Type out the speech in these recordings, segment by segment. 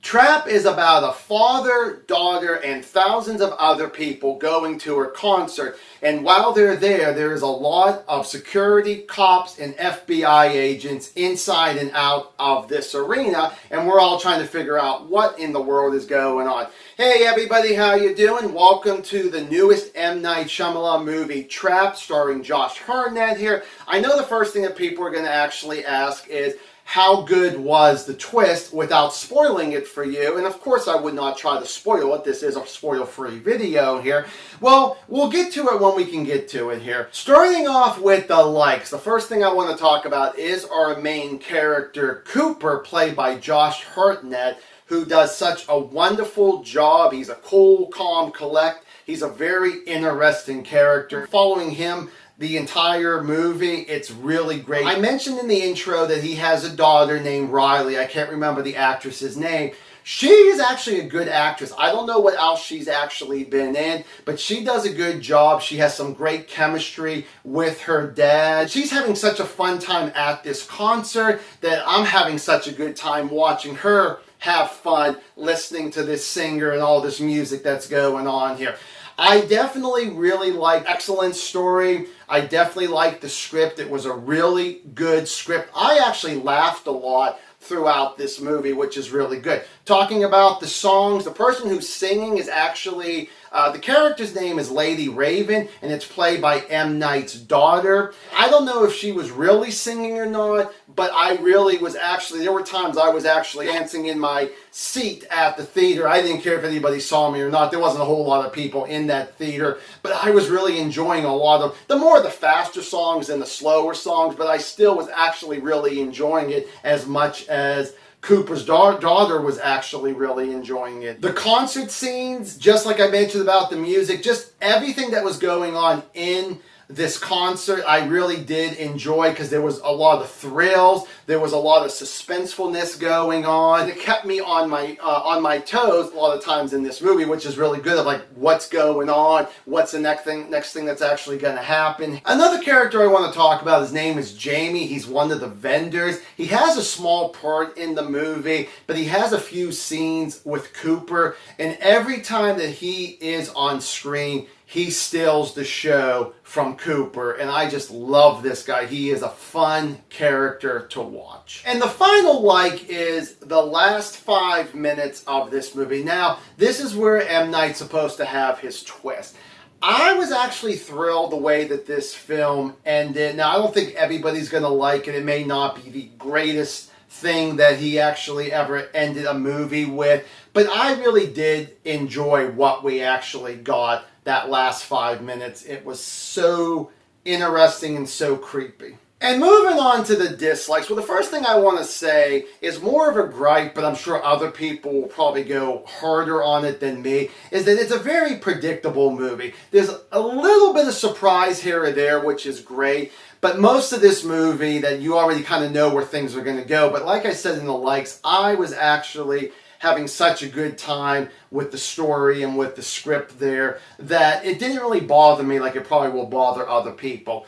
Trap is about a father, daughter, and thousands of other people going to her concert. And while they're there is a lot of security, cops, and FBI agents inside and out of this arena. And we're all trying to figure out what in the world is going on. Hey everybody, how you doing? Welcome to the newest M. Night Shyamalan movie, Trap, starring Josh Hartnett here. I know the first thing that people are going to actually ask is, how good was the twist without spoiling it for you? And of course I would not try to spoil it. This is a spoil-free video here. Well, we'll get to it when we can get to it here. Starting off with the likes, the first thing I want to talk about is our main character, Cooper, played by Josh Hartnett, who does such a wonderful job. He's a cool, calm, collect. He's a very interesting character. Following him the entire movie, it's really great. I mentioned in the intro that he has a daughter named Riley. I can't remember the actress's name. She is actually a good actress. I don't know what else she's actually been in, but she does a good job. She has some great chemistry with her dad. She's having such a fun time at this concert that I'm having such a good time watching her have fun listening to this singer and all this music that's going on here. I definitely really like excellent story. I definitely like the script. It was a really good script. I actually laughed a lot throughout this movie, which is really good. Talking about the songs, the person who's singing is actually, the character's name is Lady Raven, and it's played by M. Night's daughter. I don't know if she was really singing or not, but I really was actually, there were times I was actually dancing in my seat at the theater. I didn't care if anybody saw me or not. There wasn't a whole lot of people in that theater, but I was really enjoying a lot of, the faster songs and the slower songs, but I still was actually really enjoying it as much as Cooper's daughter was actually really enjoying it. The concert scenes, just like I mentioned about the music, just everything that was going on in this concert, I really did enjoy because there was a lot of thrills, there was a lot of suspensefulness going on. It kept me on my toes a lot of times in this movie, which is really good. Of like, what's going on? What's the next thing that's actually going to happen? Another character I want to talk about, his name is Jamie. He's one of the vendors. He has a small part in the movie, but he has a few scenes with Cooper, and every time that he is on screen, he steals the show from Cooper, and I just love this guy. He is a fun character to watch. And the final like is the last 5 minutes of this movie. Now, this is where M. Night's supposed to have his twist. I was actually thrilled the way that this film ended. Now, I don't think everybody's going to like it. It may not be the greatest thing that he actually ever ended a movie with, but I really did enjoy what we actually got that last 5 minutes. It was so interesting and so creepy. And moving on to the dislikes, well, the first thing I want to say is more of a gripe, but I'm sure other people will probably go harder on it than me, is that it's a very predictable movie. There's a little bit of surprise here or there, which is great, but most of this movie that you already kind of know where things are going to go. But like I said in the likes, I was actually having such a good time with the story and with the script there that it didn't really bother me like it probably will bother other people.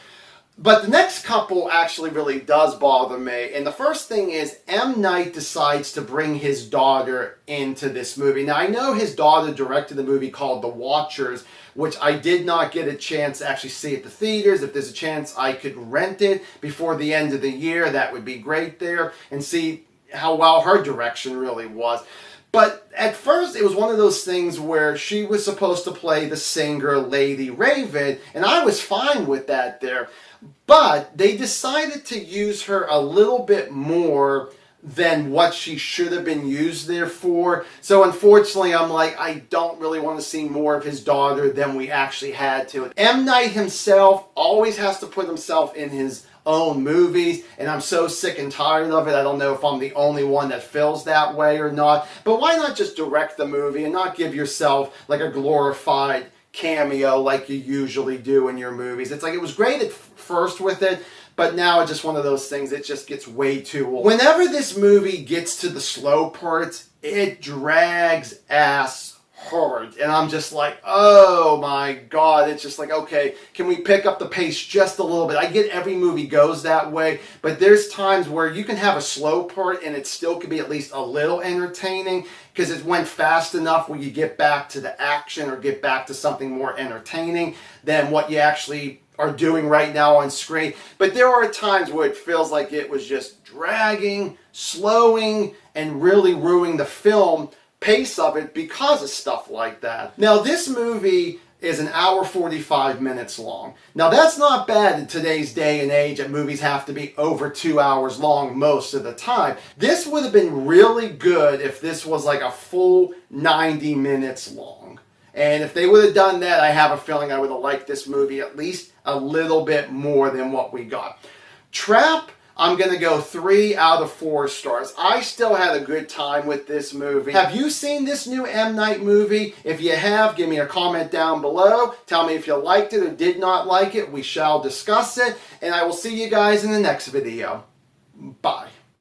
But the next couple actually really does bother me. And the first thing is M. Night decides to bring his daughter into this movie. Now, I know his daughter directed the movie called The Watchers, which I did not get a chance to actually see at the theaters. If there's a chance I could rent it before the end of the year, that would be great there, and see how well her direction really was. But at first, it was one of those things where she was supposed to play the singer Lady Raven, and I was fine with that there. But they decided to use her a little bit more than what she should have been used there for. So unfortunately, I'm like, I don't really want to see more of his daughter than we actually had to. M. Night himself always has to put himself in his own movies, and I'm so sick and tired of it. I don't know if I'm the only one that feels that way or not, but why not just direct the movie and not give yourself like a glorified cameo like you usually do in your movies? It's like, it was great at first with it, but now it's just one of those things, it just gets way too old. Whenever this movie gets to the slow parts, it drags ass hard. And I'm just like, oh my God. It's just like, okay, can we pick up the pace just a little bit? I get every movie goes that way, but there's times where you can have a slow part and it still could be at least a little entertaining because it went fast enough where you get back to the action or get back to something more entertaining than what you actually are doing right now on screen. But there are times where it feels like it was just dragging, slowing, and really ruining the film pace of it because of stuff like that. Now, this movie is an hour 45 minutes long. Now, that's not bad in today's day and age that movies have to be over 2 hours long most of the time. This would have been really good if this was like a full 90 minutes long. And if they would have done that, I have a feeling I would have liked this movie at least a little bit more than what we got. Trap, I'm going to go 3 out of 4 stars. I still had a good time with this movie. Have you seen this new M. Night movie? If you have, give me a comment down below. Tell me if you liked it or did not like it. We shall discuss it. And I will see you guys in the next video. Bye.